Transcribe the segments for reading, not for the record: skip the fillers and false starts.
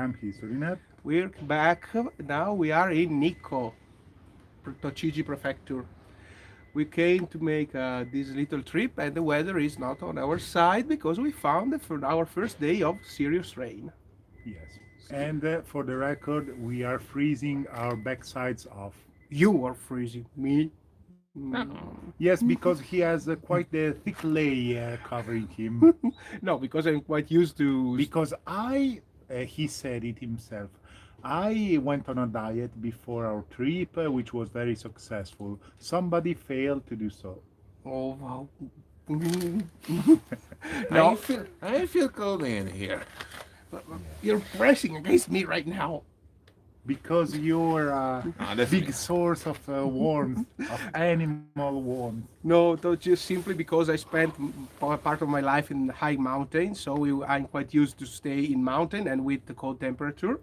HistoryNet. We're back. Now we are in Nikko, Tochigi Prefecture. We came to make this little trip, and the weather is not on our side because we found for our first day of serious rain. Yes. And for the record, we are freezing our backsides off. You are freezing me. Yes, because he has quite a thick layer covering him. No, because I'm quite used to. Because he said it himself, I went on a diet before our trip, which was very successful. Somebody failed to do so. Oh wow. I No, feel I feel cold in here. you're pressing against me right now. Because you're a That's big me. source of warmth, of animal warmth. No, just simply because I spent part of my life in high mountains, so I'm quite used to stay in mountain and with the cold temperature.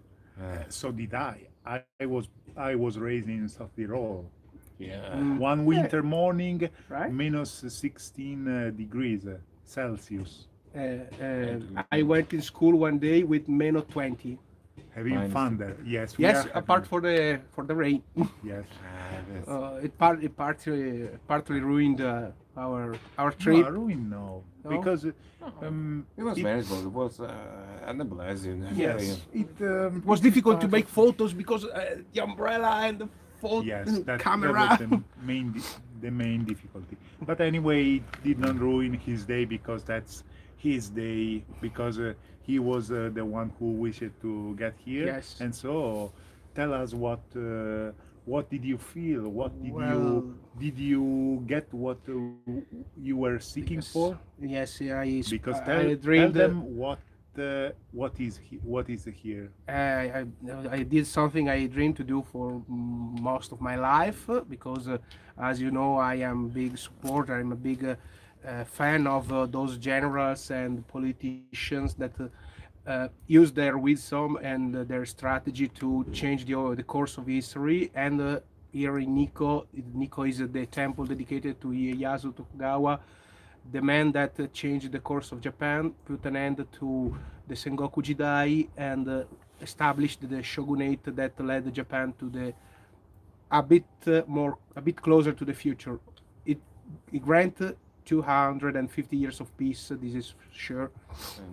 So did I. I was raised in South Tyrol. Yeah. One winter morning, Right? minus 16 degrees Celsius. I went in school one day with minus 20. Having Minus fun there. Yes, we Yes, are apart having. for the rain, Yes. it partly ruined our No, trip. ruin no. No? Because It was it, manageable. It was an blessing. yes, It was difficult to make photos because the umbrella and the photo Yes, that camera. was the main difficulty. But anyway, it did not ruin his day because that's his day because he was the one who wished to get here. Yes. And so, tell us what did you feel? What Well, did you get? What you were seeking for? yes, Because I tell dreamed. them what is here. I did something I dreamed to do for most of my life because, as you know, I am big supporter. I'm a big fan of those generals and politicians that use their wisdom and their strategy to change the course of history. And here in Nikko is the temple dedicated to Ieyasu Tokugawa, the man that changed the course of Japan, put an end to the Sengoku Jidai, and established the shogunate that led Japan to the a bit closer to the future. It, it granted 250 years of peace. This is sure,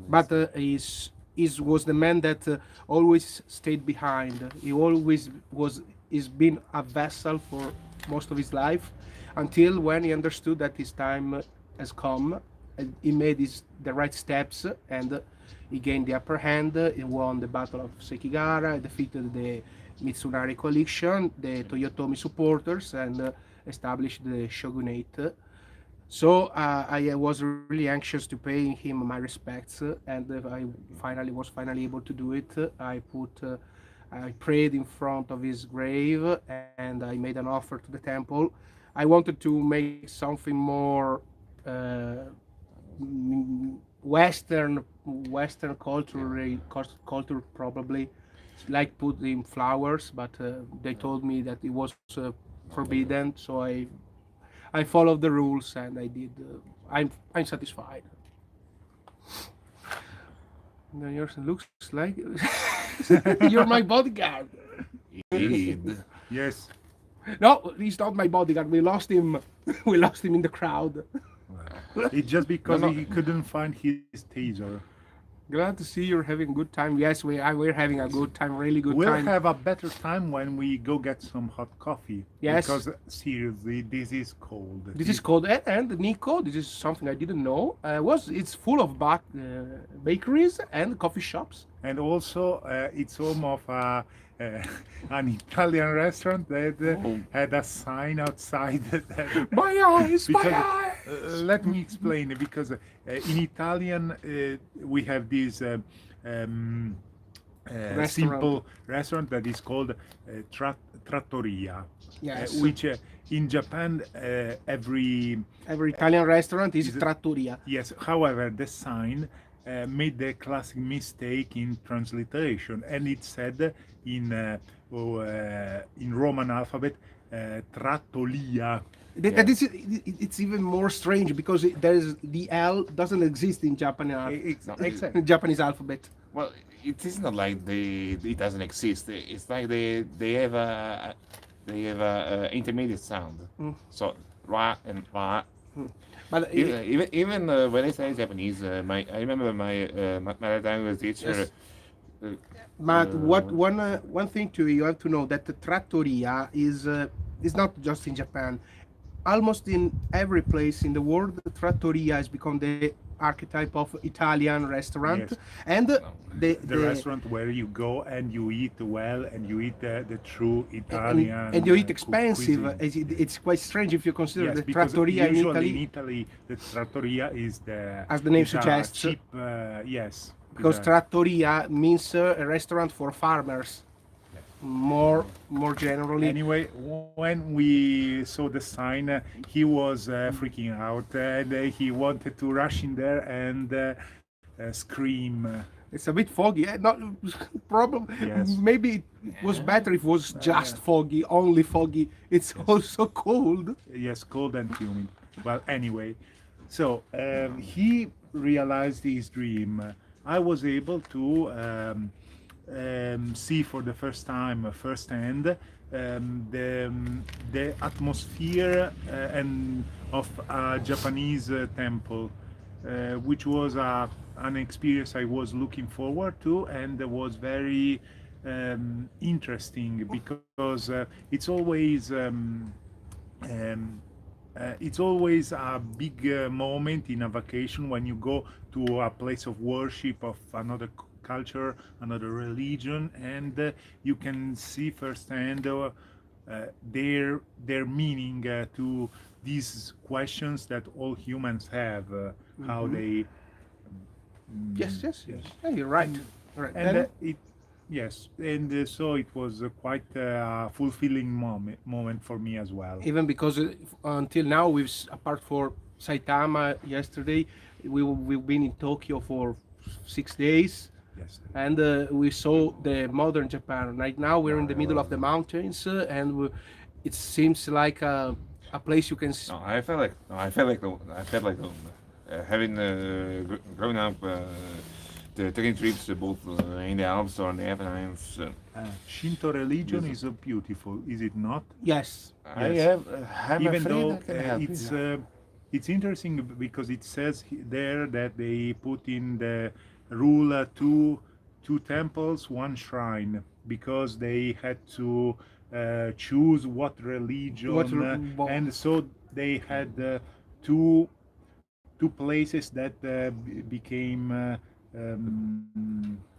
but is was the man that always stayed behind. He always was is been a vassal for most of his life, until when he understood that his time has come. And he made the right steps, and he gained the upper hand. He won the Battle of Sekigahara, defeated the Mitsunari coalition, the Toyotomi supporters, and established the shogunate. So I was really anxious to pay him my respects, and I was finally able to do it. I prayed in front of his grave, and I made an offer to the temple. I wanted to make something more uh, Western culture probably, like putting flowers, but they told me that it was forbidden. So I followed the rules and I did. I'm satisfied. Now yours looks like you're my bodyguard. Indeed. Yes. No, he's not my bodyguard. We lost him. We lost him in the crowd. It's just because No, no. he couldn't find his taser. Glad to see you're having a good time. Yes, we're having a good time, really good We'll time. have a better time when we go get some hot coffee. Yes. Because seriously, this is cold. This is called and Nikko. This is something I didn't know. It's full of bakeries and coffee shops. And also, it's home of an Italian restaurant that had a sign outside that My eyes, my because eyes. let me explain because in Italian we have this simple restaurant that is called trattoria, Yes. which in Japan Every Italian restaurant is Is it- trattoria. yes. However, the sign made the classic mistake in transliteration, and it said in Roman alphabet trattoria. That is, it's even more strange because there's the L doesn't exist in Japanese Exactly. Japanese alphabet. Well, it is not like it doesn't exist. It's like they have a intermediate sound. Mm. So ra and ra. But Even when I studied Japanese, I remember my language teacher. yes. Uh, But what uh, one thing too you have to know that the trattoria is not just in Japan. Almost in every place in the world, the trattoria has become the archetype of Italian restaurant, Yes. and no. The restaurant where you go and you eat well and you eat the true Italian and you eat expensive. cuisine. It's quite strange if you consider Yes, the because trattoria in usually in Italy, Italy the trattoria is the as the name is a suggests, cheap yes because is a- trattoria means a restaurant for farmers. More generally, Anyway, when we saw the sign, he was freaking out and he wanted to rush in there and scream. it's a bit foggy. Not problem. Yes. Maybe it was better if it was just foggy, only foggy. It's also cold. Yes, cold and humid. Well, anyway, so he realized his dream. I was able to see for the first time, firsthand, the atmosphere and of a Japanese temple, which was an experience I was looking forward to, and was very interesting because um, it's always a big moment in a vacation when you go to a place of worship of another culture, another religion, and you can see firsthand their meaning to these questions that all humans have, how they Yes, yes, yes. yeah, you're right. Right. And Then, it yes, and so it was quite a fulfilling moment for me as well. even because until now apart for Saitama yesterday, we've been in Tokyo for 6 days, Yes. and we saw the modern Japan. Right now we're in the middle of the mountains, and it seems like a place you can. No, I felt like having grown up, taking trips both in the Alps or in the Apennines. Shinto religion Yes. is beautiful, is it not? Yes, I Yes. have. I'm Even afraid though I can help it's you. it's interesting because it says there that they put in the rule two temples, one shrine, because they had to choose what what religion, and so they had two places that became.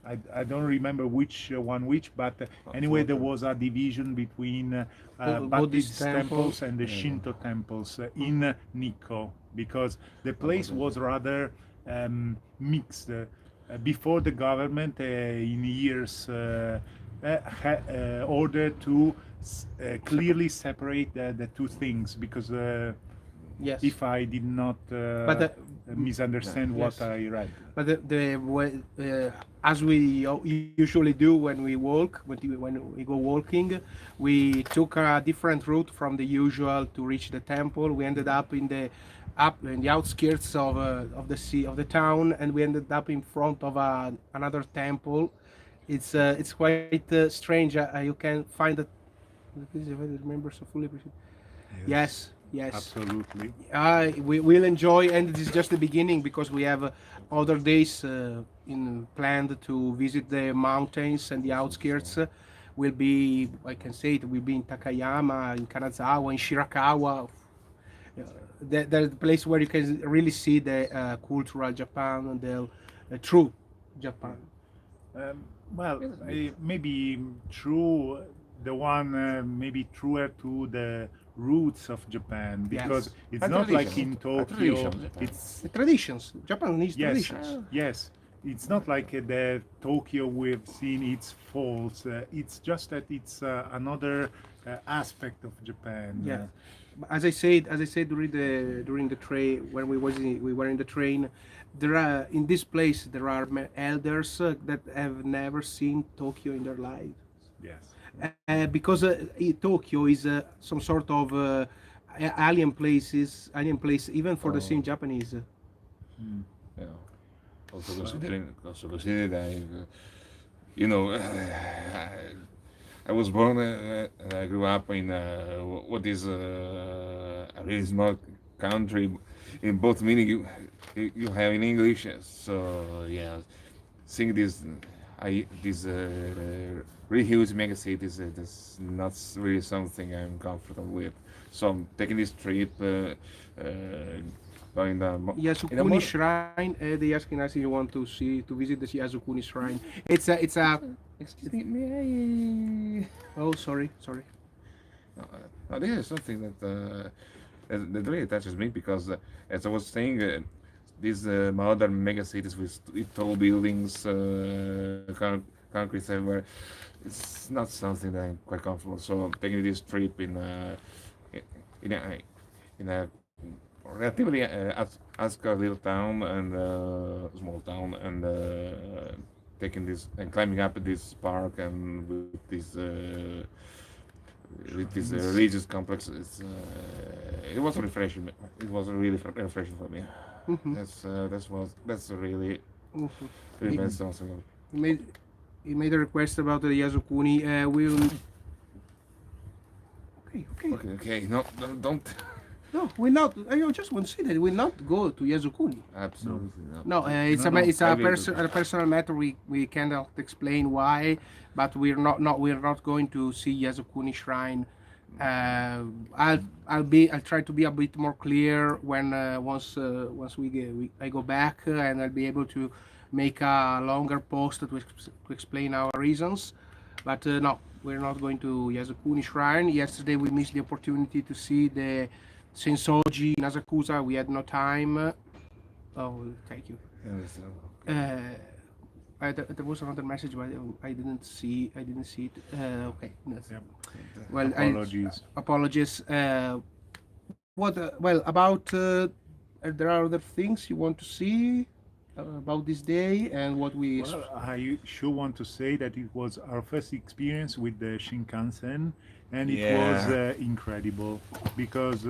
I don't remember which one which, but anyway, there was a division between Buddhist Buddhist temples. temples and the Shinto temples in Nikko, because the place was rather mixed. Before the government, in years, ordered to clearly separate the two things, because Yes, if I did not but misunderstand what yes. I read. but as we usually do when we walk, when we go walking, we took a different route from the usual to reach the temple. We ended up in the outskirts of the town, and we ended up in front of another temple. It's quite strange. You can find that. Remember so fully. Yes, yes. Absolutely. We will enjoy, and this is just the beginning because we have other days in planned to visit the mountains and the outskirts. Will be, I can say it will be in Takayama, in Kanazawa, in Shirakawa. The place where you can really see the cultural Japan and the true Japan. Well, maybe true, the one maybe truer to the roots of Japan, because Yes. it's A not like tradition, in a Tokyo. tradition of Japan. It's The traditions, Japanese yes, traditions. yes. It's not like the Tokyo we've seen its faults. It's just that it's another aspect of Japan. Yeah. As I said during the train when we were in the train, there are in this place there are elders that have never seen Tokyo in their lives, Yes. because Tokyo is some sort of alien place even for the same Japanese. You know, also considering that you know, I was born and I grew up in what is a really small country. In both meaning you have in English. So yeah, seeing this really huge mega cities is not really something I'm comfortable with. So I'm taking this trip, going down in a Yasukuni more. Shrine. They asking us if you want to visit the Yasukuni Shrine. It's a. Excuse me, may Oh, sorry. I? This is something that really touches me because, as I was saying, these modern mega cities with tall buildings, concrete everywhere, it's not something that I'm quite comfortable. So taking this trip in a in a relatively Aska little town and small town and taking this and climbing up this park and with this religious complex, it was refreshing. It was really refreshing for me. Mm-hmm. That's really Mm-hmm. really He, nice something. he made he made a request about the Yasukuni. We'll. Okay. Okay. No, don't. No, we're not. I just want to say that we'll not go to Yasukuni. Absolutely not. No, it's No, a no, it's I a, will. a personal matter. We cannot explain why, but we're not going to see Yasukuni Shrine. I'll try to be a bit more clear when once I go back and I'll be able to make a longer post to explain our reasons. But no, we're not going to Yasukuni Shrine. Yesterday we missed the opportunity to see the Sensoji in Asakusa. We had no time. Oh, thank you. Understand. There was another message, but I didn't see. I didn't see it. Okay. Yes. Yep. Well, Apologies. apologies. What? Well, about there are other things you want to see about this day and what we. Well, I sure want to say that it was our first experience with the Shinkansen, and it was Yeah. incredible because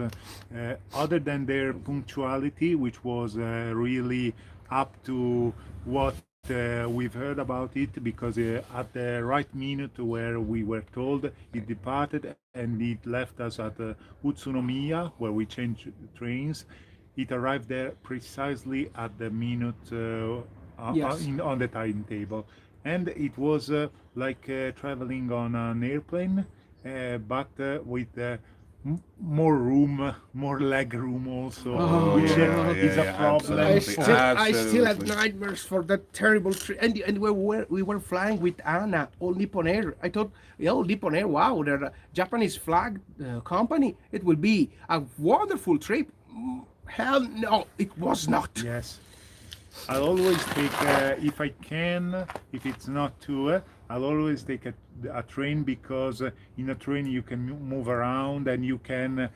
other than their punctuality, which was really up to what we've heard about it, because at the right minute where we were told, it departed and it left us at Utsunomiya, where we changed trains. It arrived there precisely at the minute Yes. on the timetable, and it was like traveling on an airplane, but with more room, more leg room also, Oh, which yeah, is a problem. absolutely. I still have Absolutely. nightmares for that terrible trip. And we were flying with Anna, All Nippon Air. I thought, yeah, All Nippon Air, wow, they're a Japanese flag company. It will be a wonderful trip. Hell no, it was not. Yes. I'll always take, if I can, if it's not too, I'll always take a train because in a train you can move around and you can,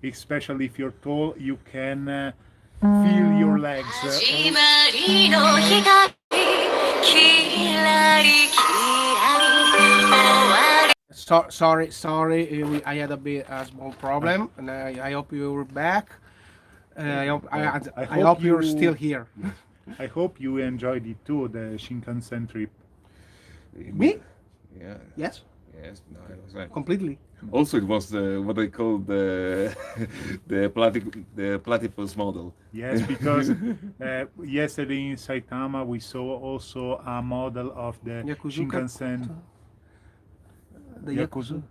especially if you're tall, you can feel your legs. 始まりの光きらりきらり終わり Sorry. I had a small problem, and I hope you're back. I hope you're still here. I hope you enjoyed it too, the Shinkansen trip. Me? Yeah. Yes, Yes. No, it was like. completely. Also, it was what they call the the platypus model. Yes, because yesterday in Saitama we saw also a model of the Yakuzuka. Shinkansen. The Yakuza.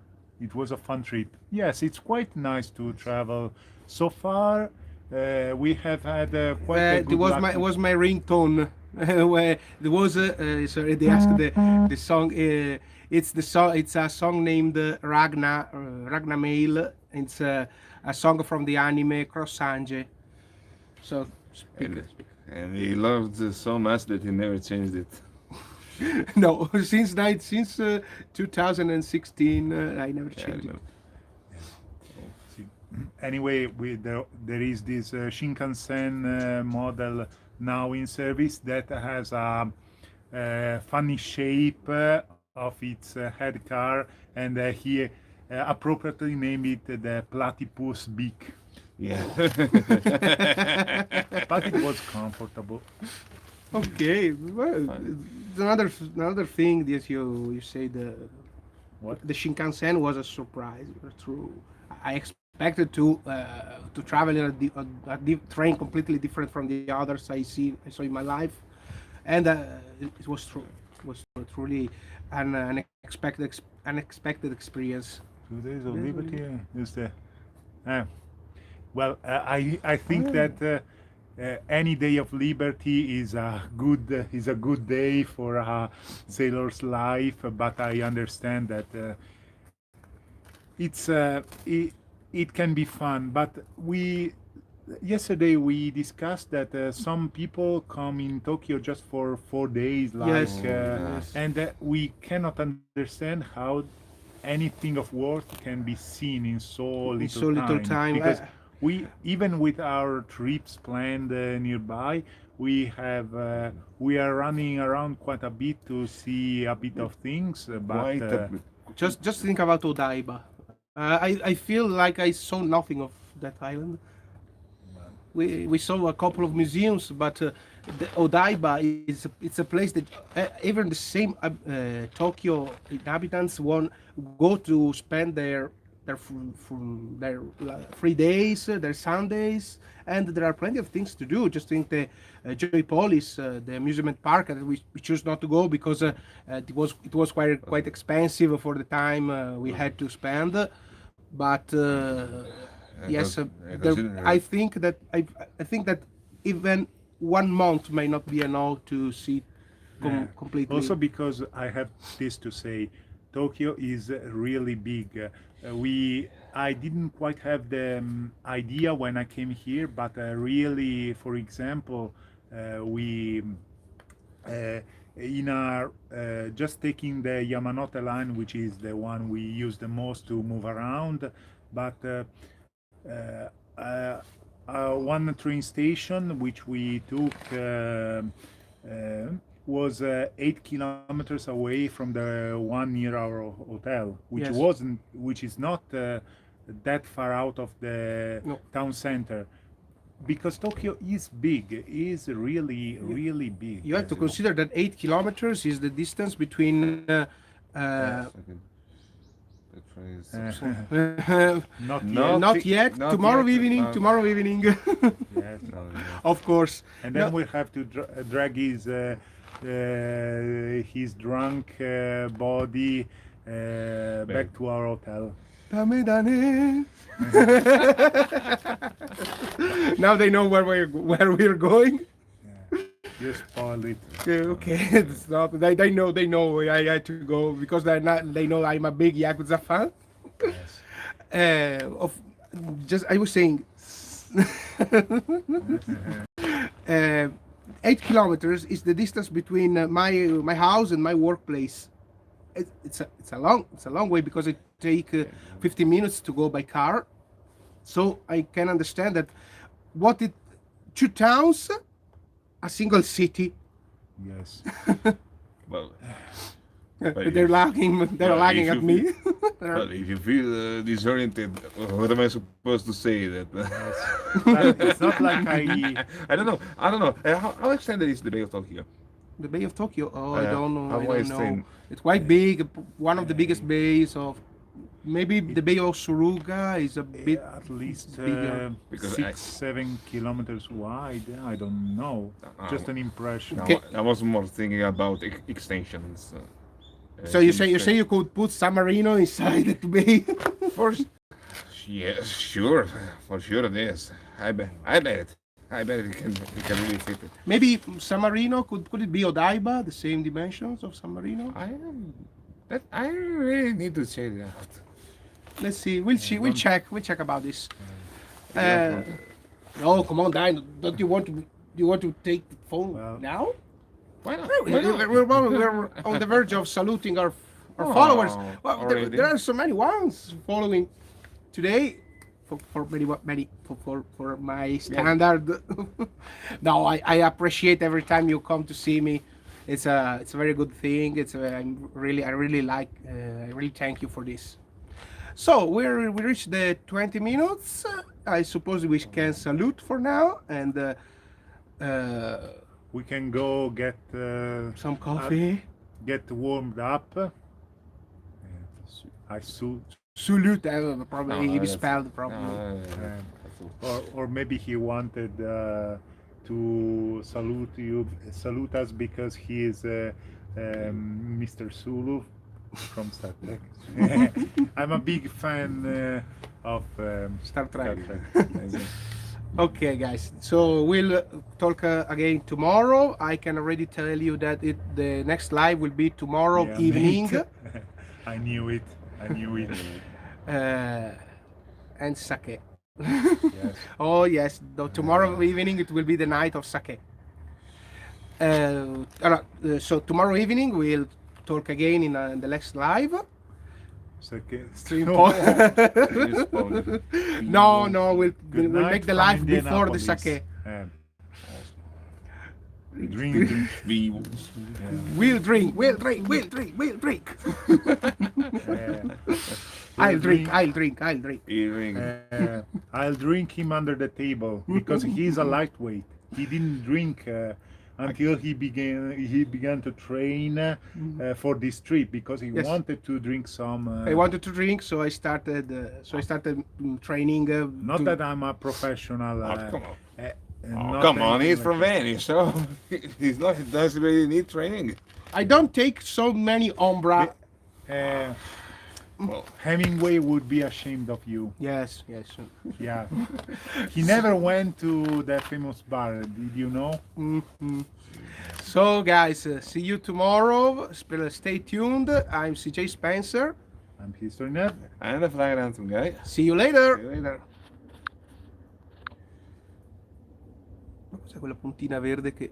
It was a fun trip. Yes, it's quite nice to travel. So far, we have had quite a good it was luck. my ringtone. Where there was sorry, they asked the song. It's the song. It's a song named Ragna Mail. It's a song from the anime Cross Sange. So And he loved it so much that he never changed it. no, since 2016, I never Yeah, changed it. no. Anyway, there is this Shinkansen model now in service that has a funny shape of its head car, and he appropriately named it the platypus beak. Yeah. But it was comfortable. Okay, well, another thing that you say What? the Shinkansen was a surprise. True, I expected to travel in train completely different from the others I saw in my life, and it was true. It was truly an unexpected experience. 2 days of liberty is the. Uh, well, I think that any day of liberty is a good day for a sailor's life, but I understand that it's it can be fun. But we yesterday we discussed that some people come in Tokyo just for 4 days, like, Yes. Yes. and we cannot understand how anything of worth can be seen in so In little so little time. because we even with our trips planned nearby we are running around quite a bit to see a bit of things but Quite a bit. Just think about Odaiba. I feel like I saw nothing of that island. We saw a couple of museums, but the Odaiba it's a place that even the same Tokyo inhabitants want go to spend their 3 days, their Sundays, and there are plenty of things to do. Just think the Joypolis, the amusement park, that we choose not to go because it was quite expensive for the time we had to spend. But yes, I think that I think that even 1 month may not be enough to see completely. also because I have this to say, Tokyo is really big. I didn't quite have the idea when I came here, but really, for example, we in our just taking the Yamanote line, which is the one we use the most to move around, but one train station which we took was 8 kilometers away from the one near our hotel, which Yes. which is not that far out of the No. town center, because Tokyo is big, is really big. You have to consider that 8 kilometers is the distance between Second. The train is- Not No. not yet. Not Tomorrow yet, evening. no. Tomorrow evening. yes. No, no. Of course. And then No. we have to drag his drunk body back to our hotel. Dame dane. Now they know where we're going. You spoiled it. Okay, it's not. They know I had to go because they know I'm a big Yakuza fan. Yes. I was saying, 8 kilometers is the distance between my house and my workplace. It's a long way because it take 15 minutes to go by car. So I can understand that two towns, a single city. Yes. Well, They're laughing. They're well, laughing if at you me. well, if you feel disoriented, what am I supposed to say? That But it's not like I don't know. How extended is the Bay of Tokyo? The Bay of Tokyo. Oh, I Yeah, don't know. how I wide don't is know. it? It's quite big. One of the biggest bays of. Maybe the Bay of Suruga is a bit. at least bigger. Because 6-7 kilometers wide. I don't know. Just an impression. No, Okay. I was more thinking about extensions. So you say you could put San Marino inside the bay? Yes, sure, for sure it is. I bet it. I bet it can really fit it. Maybe San Marino could it be Odaiba, the same dimensions of San Marino? I really need to check it out. Let's see. We'll check. We'll check about this. Yeah. Oh, come on, Dino. Don't you want to take the phone Well, now? Why not? We're on the verge of saluting our followers. Well, already? there are so many ones following today. For many for my standard. No, I appreciate every time you come to see me. It's a very good thing. I really thank you for this. So we reached the 20 minutes. I suppose we can salute for now and we can go get Some coffee. get warmed up. I su- Salute, probably No, he that's- spelled probably. or maybe he wanted to salute us because he is Mr. Sulu from Star Trek. I'm a big fan of Star Trek. Trek. Okay, guys. So we'll talk again tomorrow. I can already tell you that the next live will be tomorrow Yeah, evening. mate. I knew it. And sake. Yes. Oh yes, tomorrow evening it will be the night of sake. So tomorrow evening we'll talk again in the next live. Stream No, we'll Good we'll night make the from live before the Indianapolis. sake. Drink. We We'll drink. I'll drink. I'll drink him under the table because he's a lightweight. He didn't drink until he began to train for this trip because he Yes. wanted to drink some. I wanted to drink, so I started. Training. Not that I'm a professional. come on. not Come on, anything he's like from that. Venice, so he doesn't really need training. I don't take so many ombra. Well, Hemingway would be ashamed of you. Yes. Yeah. He never went to the famous bar. Did you know? Mhm. So, guys, see you tomorrow. Stay tuned. I'm CJ Spencer. I'm History Nerd. and the flag anthem guy. See you later. See you later. Ma cos'è quella puntina verde che